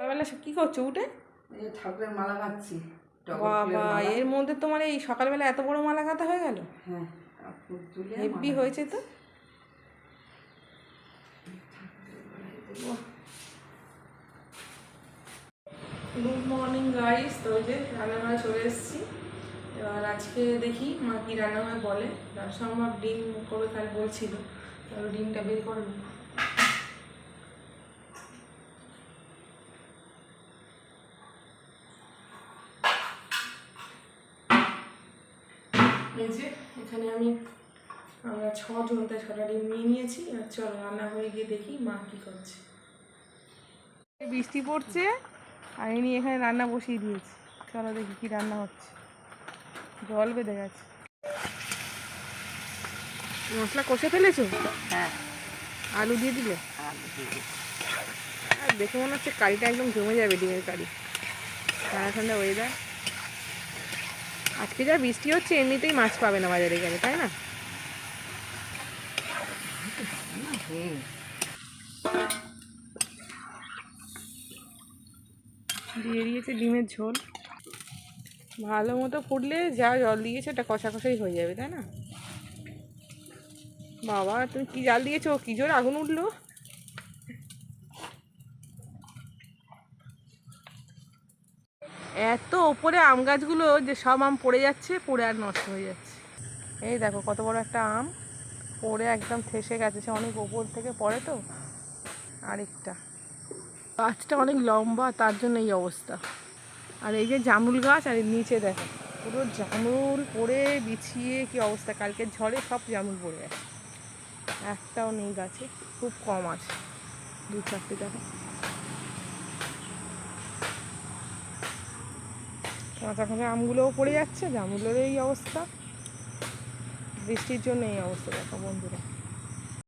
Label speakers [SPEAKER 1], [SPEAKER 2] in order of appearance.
[SPEAKER 1] সকালবেলা কি করছো উঠে?
[SPEAKER 2] এই ঠাকুরের মালা গাঁথছি।
[SPEAKER 1] বাবা, এর মধ্যে তোমার এই সকালবেলা এত বড় মালা গাঁথা হয়ে গেল?
[SPEAKER 2] হ্যাঁ, ফুল তুলে
[SPEAKER 1] হেভি হয়েছে তো। Good morning guys. তো ওই যে রান্নাঘরে চলে এসেছি। এবার আজকে দেখি মা কি রান্না হয় বলে। সম্ভব ডিম করবে কাল বলছিল, তবে ডিমটা বের করে নেব। এই যে এখানে আমরা 6 জন, তাই 6টা ডিম নিয়ে নিয়েছি। আর চলো রান্না হয়ে গিয়ে দেখি মা কি করছে। বৃষ্টি পড়ছে আর এনে এখানে রান্না বসিয়ে দিয়েছি। চলো দেখি কি রান্না হচ্ছে। জল বেঁধে গেছে। মশলা কষে ফেলেছো?
[SPEAKER 2] হ্যাঁ,
[SPEAKER 1] আলু দিয়ে দিলে? আর দেখে মনে হচ্ছে কারিটা একদম জমে যাবে, ডিমের কারি। ঠান্ডা ঠান্ডা ওয়েদার। আজকে যা বৃষ্টি হচ্ছে এমনিতেই মাছ পাবে না বাজারে গেলে, তাই না? দিয়ে দিয়েছে ডিমের ঝোল। ভালো মতো ফুটলে যা জল দিয়েছে ওটা কষা কষাই হয়ে যাবে, তাই না? বাবা, তুমি কি জাল দিয়েছো? কি জোর আগুন উঠলো। এত ওপরে আম গাছগুলো যে সব আম পড়ে যাচ্ছে, পড়ে আর নষ্ট হয়ে যাচ্ছে। এই দেখো কত বড় একটা আম পড়ে একদম ঠেসে গেছে। সে অনেক ওপর থেকে পড়ে তো। আরেকটা গাছটা অনেক লম্বা, তার জন্য এই অবস্থা। আর এই যে জামরুল গাছ, আর এর নিচে দেখো পুরো জামরুল পড়ে বিছিয়ে কি অবস্থা। কালকের ঝড়ে সব জামরুল পড়ে গেছে, একটাও নেই গাছে, খুব কম আছে, 2-4টে দেখো। কাঁচা কাঁচা আমগুলোও পড়ে যাচ্ছে, জামরুলের এই অবস্থা। বৃষ্টির জন্য এই অবস্থা দেখো বন্ধুরা।